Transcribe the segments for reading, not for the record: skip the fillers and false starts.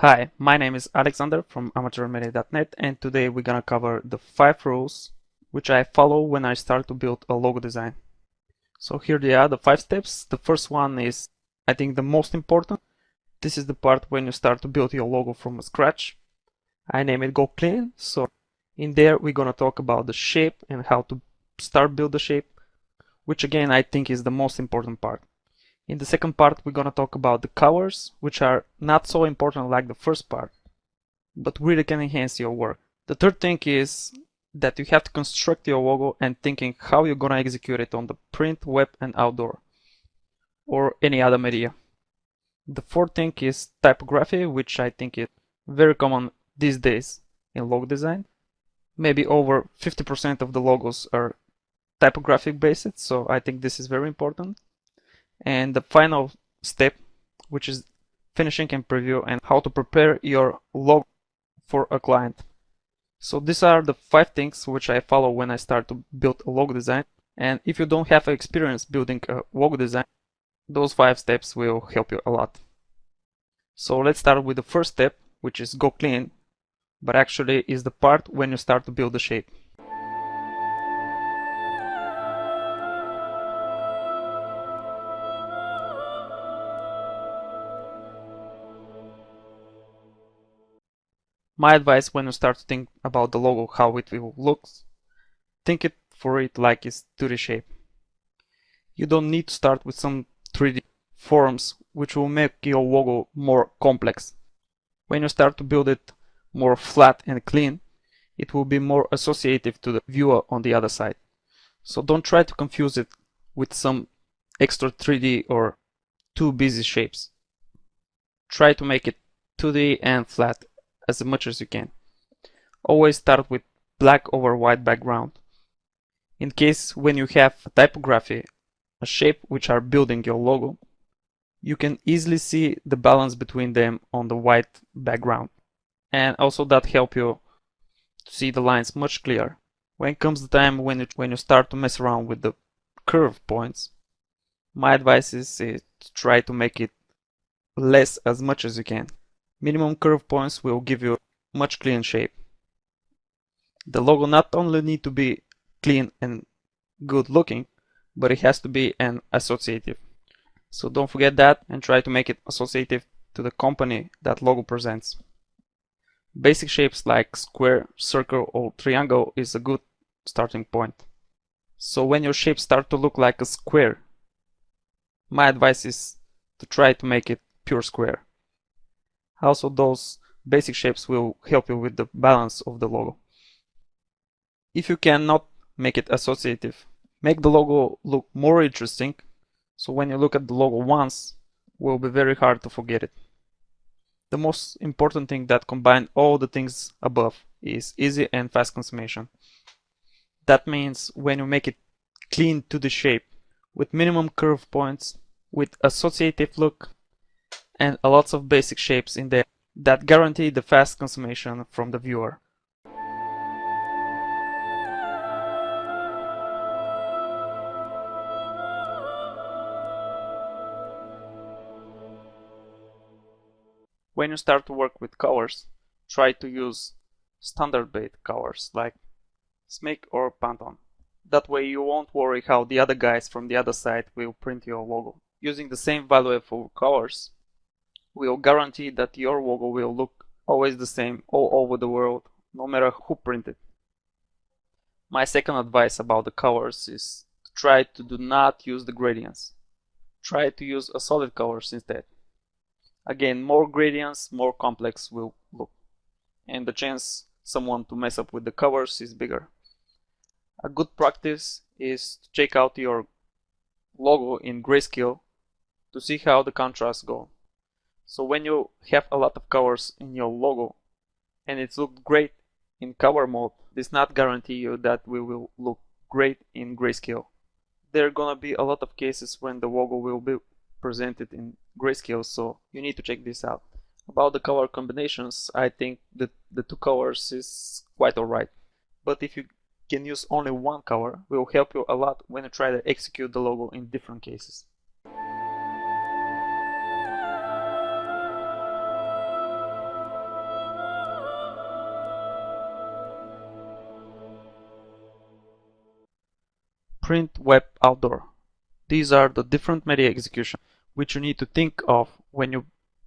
Hi, my name is Alexander from amateurmedia.net, and today we're gonna cover the 5 rules which I follow when I start to build a logo design. So here they are, the 5 steps. The first one is, I think, the most important. This is the part when you start to build your logo from scratch. I name it Go Clean. So in there we're gonna talk about the shape and how to start build the shape, which again I think is the most important part. In the second part, we're gonna talk about the colors, which are not so important like the first part, but really can enhance your work. The third thing is that you have to construct your logo and thinking how you're gonna execute it on the print, web, and outdoor, or any other media. The fourth thing is typography, which I think is very common these days in logo design. Maybe over 50% of the logos are typographic based, so I think this is very important. And the final step, which is finishing and preview and how to prepare your logo for a client. So these are the 5 things which I follow when I start to build a logo design. And if you don't have experience building a logo design, those 5 steps will help you a lot. So let's start with the first step, which is go clean, but actually is the part when you start to build the shape. My advice when you start to think about the logo, how it will look, think it for it like it's 2D shape. You don't need to start with some 3D forms which will make your logo more complex. When you start to build it more flat and clean, it will be more associative to the viewer on the other side. So don't try to confuse it with some extra 3D or too busy shapes. Try to make it 2D and flat as much as you can. Always start with black over white background. In case when you have a typography, a shape which are building your logo, you can easily see the balance between them on the white background. And also that help you to see the lines much clearer. When comes the time when you start to mess around with the curve points, my advice is to try to make it less as much as you can. Minimum curve points will give you much clean shape. The logo not only need to be clean and good looking, but it has to be an associative. So don't forget that and try to make it associative to the company that logo presents. Basic shapes like square, circle, or triangle is a good starting point. So when your shapes start to look like a square, my advice is to try to make it pure square. Also, those basic shapes will help you with the balance of the logo. If you cannot make it associative, make the logo look more interesting, so when you look at the logo once, it will be very hard to forget it. The most important thing that combine all the things above is easy and fast consummation. That means when you make it clean to the shape, with minimum curve points, with associative look, and a lots of basic shapes in there that guarantee the fast consummation from the viewer. When you start to work with colors, try to use standard-based colors like Smeg or Pantone. That way you won't worry how the other guys from the other side will print your logo. Using the same valuable colors will guarantee that your logo will look always the same all over the world, no matter who printed. My second advice about the colors is to try to do not use the gradients. Try to use a solid colors instead. Again, more gradients, more complex will look, and the chance someone to mess up with the colors is bigger. A good practice is to check out your logo in grayscale to see how the contrasts go. So when you have a lot of colors in your logo and it looks great in color mode, this not guarantee you that we will look great in grayscale. There are gonna be a lot of cases when the logo will be presented in grayscale, so you need to check this out. About the color combinations, I think that the 2 colors is quite alright. But if you can use only one color, will help you a lot when you try to execute the logo in different cases. print, web, outdoor. These are the different media execution which you need to think of when you're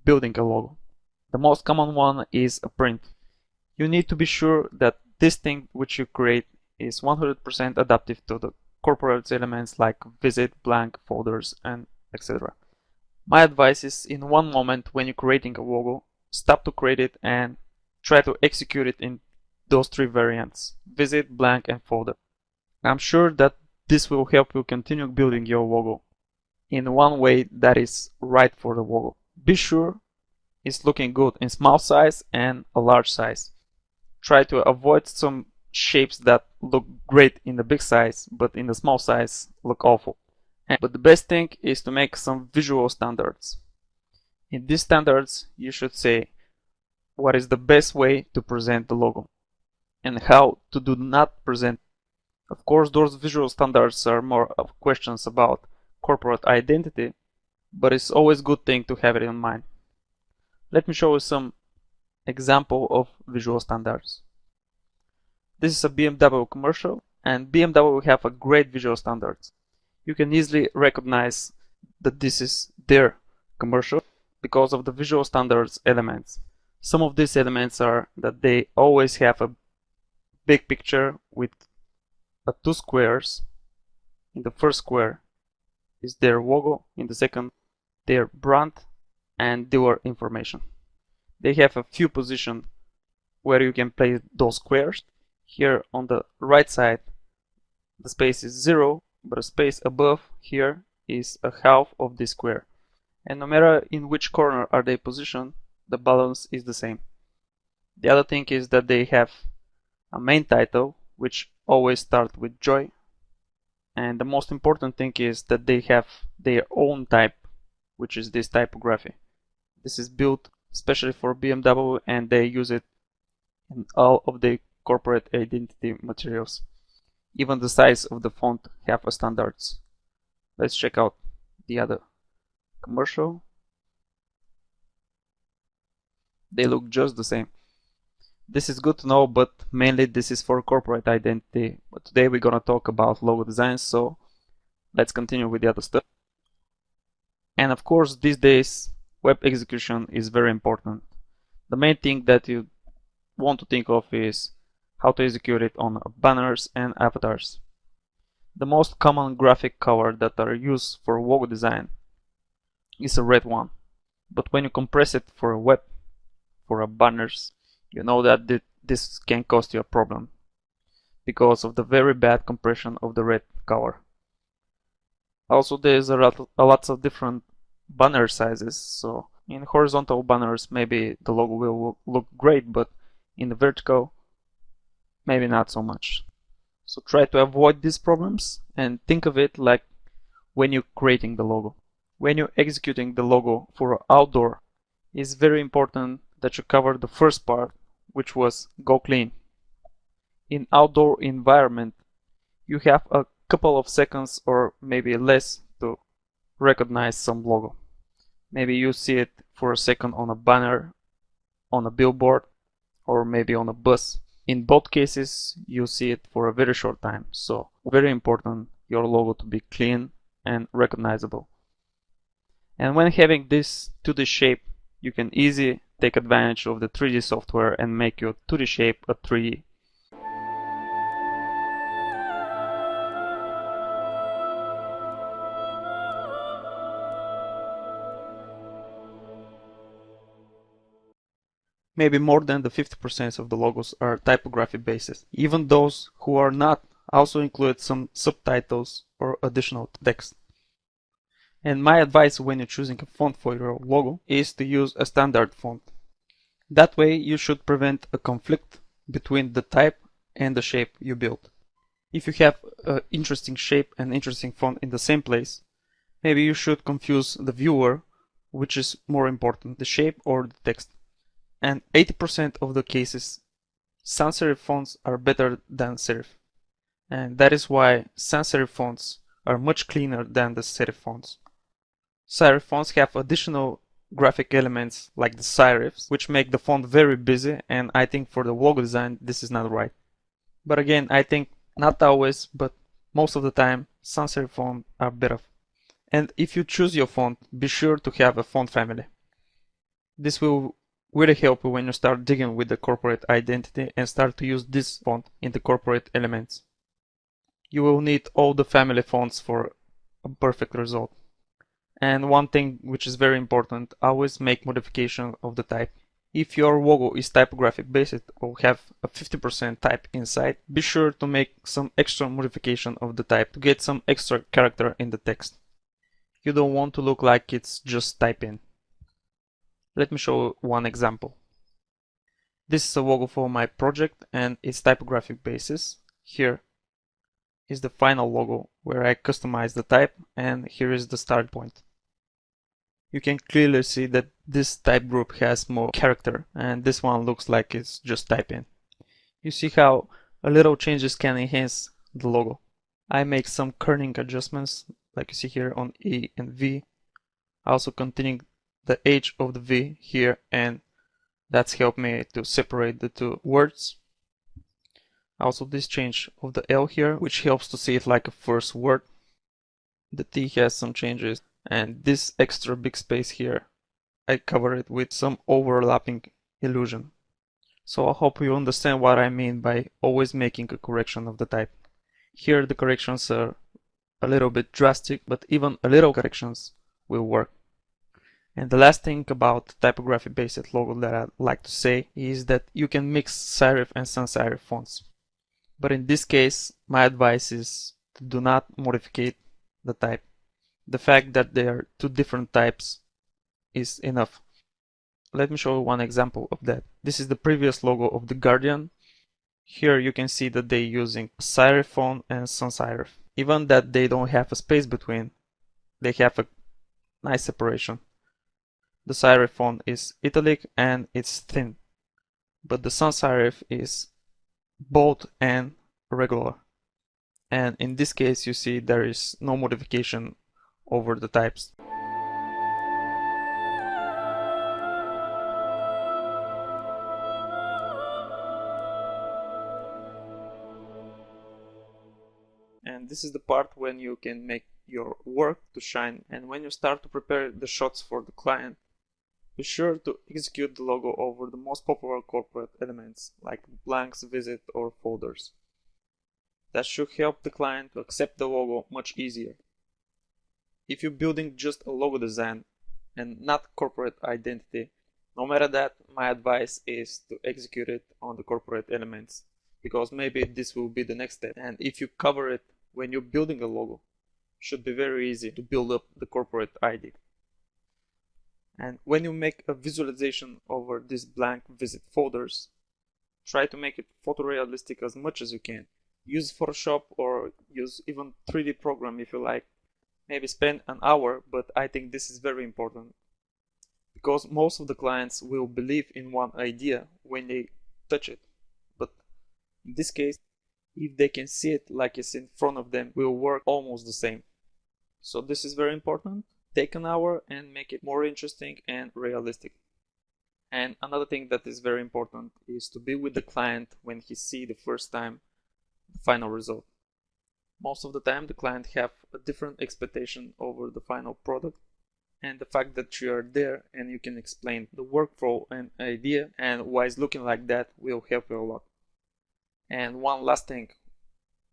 building a logo. The most common one is a print. You need to be sure that this thing which you create is 100% adaptive to the corporate elements like visit, blank, folders, and etc. My advice is, in one moment when you're creating a logo, stop to create it and try to execute it in those three variants: visit, blank, and folder. I'm sure that this will help you continue building your logo in one way that is right for the logo. Be sure it's looking good in small size and a large size. Try to avoid some shapes that look great in the big size but in the small size look awful. But the best thing is to make some visual standards. In these standards you should say what is the best way to present the logo and how to do not present. Of course, those visual standards are more of questions about corporate identity, but it's always a good thing to have it in mind. Let me show you some example of visual standards. This is a BMW commercial, and BMW have a great visual standards. You can easily recognize that this is their commercial because of the visual standards elements. Some of these elements are that they always have a big picture with two squares. In the first square is their logo, in the second their brand and dealer information. They have a few positions where you can place those squares. Here on the right side the space is 0, but a space above here is a half of this square. And no matter in which corner are they positioned, the balance is the same. The other thing is that they have a main title which always starts with joy, and the most important thing is that they have their own type, which is this typography. This is built especially for BMW and they use it in all of the corporate identity materials. Even the size of the font have a standards. Let's check out the other commercial. They look just the same. This is good to know, but mainly this is for corporate identity. But today we're gonna talk about logo design, so let's continue with the other stuff. And of course, these days web execution is very important. The main thing that you want to think of is how to execute it on banners and avatars. The most common graphic color that are used for logo design is a red one. But when you compress it for a web, for a banners, you know that this can cause you a problem because of the very bad compression of the red color. Also, there's a lot of different banner sizes, so in horizontal banners maybe the logo will look great, but in the vertical maybe not so much. So try to avoid these problems and think of it like when you're creating the logo. When you're executing the logo for outdoor, it's very important that you cover the first part, which was go clean. In outdoor environment, you have a couple of seconds or maybe less to recognize some logo. Maybe you see it for a second on a banner, on a billboard, or maybe on a bus. In both cases, you see it for a very short time. So very important your logo to be clean and recognizable. And when having this 2D shape, you can easily take advantage of the 3D software and make your 2D shape a 3D. Maybe more than the 50% of the logos are typography basis. Even those who are not also include some subtitles or additional text. And my advice when you're choosing a font for your logo is to use a standard font. That way you should prevent a conflict between the type and the shape you built. If you have an interesting shape and interesting font in the same place, maybe you should confuse the viewer which is more important, the shape or the text. And 80% of the cases, sans serif fonts are better than serif. And that is why sans serif fonts are much cleaner than the serif fonts. Serif fonts have additional graphic elements like the serifs, which make the font very busy, and I think for the logo design this is not right. But again, I think not always, but Most of the time, sans serif fonts are better. And if you choose your font, be sure to have a font family. This will really help you when you start digging with the corporate identity and start to use this font in the corporate elements. You will need all the family fonts for a perfect result. And one thing which is very important, always make modification of the type. If your logo is typographic based or have a 50% type inside, be sure to make some extra modification of the type to get some extra character in the text. You don't want to look like it's just typing. Let me show one example. This is a logo for my project and it's typographic basis. Here is the final logo where I customize the type, and here is the start point. You can clearly see that this type group has more character and this one looks like it's just typing. You see how a little changes can enhance the logo. I make some kerning adjustments like you see here on E and V. Also continuing the edge of the V here, and that's helped me to separate the two words. Also this change of the L here, which helps to see it like a first word. The T has some changes, and this extra big space here, I cover it with some overlapping illusion. So I hope you understand what I mean by always making a correction of the type. Here the corrections are a little bit drastic, but even a little corrections will work. And the last thing about typography based logo that I'd like to say is that you can mix serif and sans serif fonts. But in this case, my advice is to do not modify the type. The fact that they are two different types is enough. Let me show you one example of that. This is the previous logo of The Guardian. Here you can see that they're using serif font and sans serif. Even that they don't have a space between, they have a nice separation. The serif font is italic and it's thin, but the sans serif is bold and regular. And in this case you see there is no modification over the types. And this is the part when you can make your work to shine, and when you start to prepare the shots for the client, be sure to execute the logo over the most popular corporate elements like blanks, visit, or folders. That should help the client to accept the logo much easier. If you're building just a logo design and not corporate identity, no matter that, my advice is to execute it on the corporate elements, because maybe this will be the next step. And if you cover it when you're building a logo, it should be very easy to build up the corporate ID. And when you make a visualization over these blank visit folders, try to make it photorealistic as much as you can. Use Photoshop or use even 3D program if you like. Maybe spend an hour, but I think this is very important, because most of the clients will believe in one idea when they touch it. But in this case, if they can see it like it's in front of them, it will work almost the same. So this is very important. Take an hour and make it more interesting and realistic. And another thing that is very important is to be with the client when he sees the first time the final result. Most of the time the client have a different expectation over the final product, and the fact that you are there and you can explain the workflow and idea and why it's looking like that will help you a lot. And one last thing,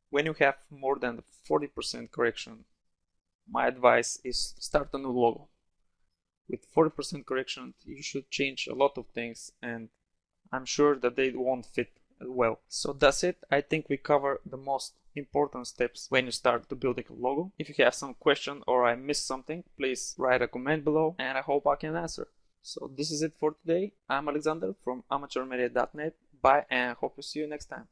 when you have more than 40% correction, my advice is to start a new logo. With 40% correction, you should change a lot of things, and I'm sure that they won't fit well. So that's it. I think we cover the most important steps when you start to building a logo. If you have some question or I missed something, please write a comment below and I hope I can answer. So this is it for today. I'm Alexander from amateurmedia.net. Bye and hope to see you next time.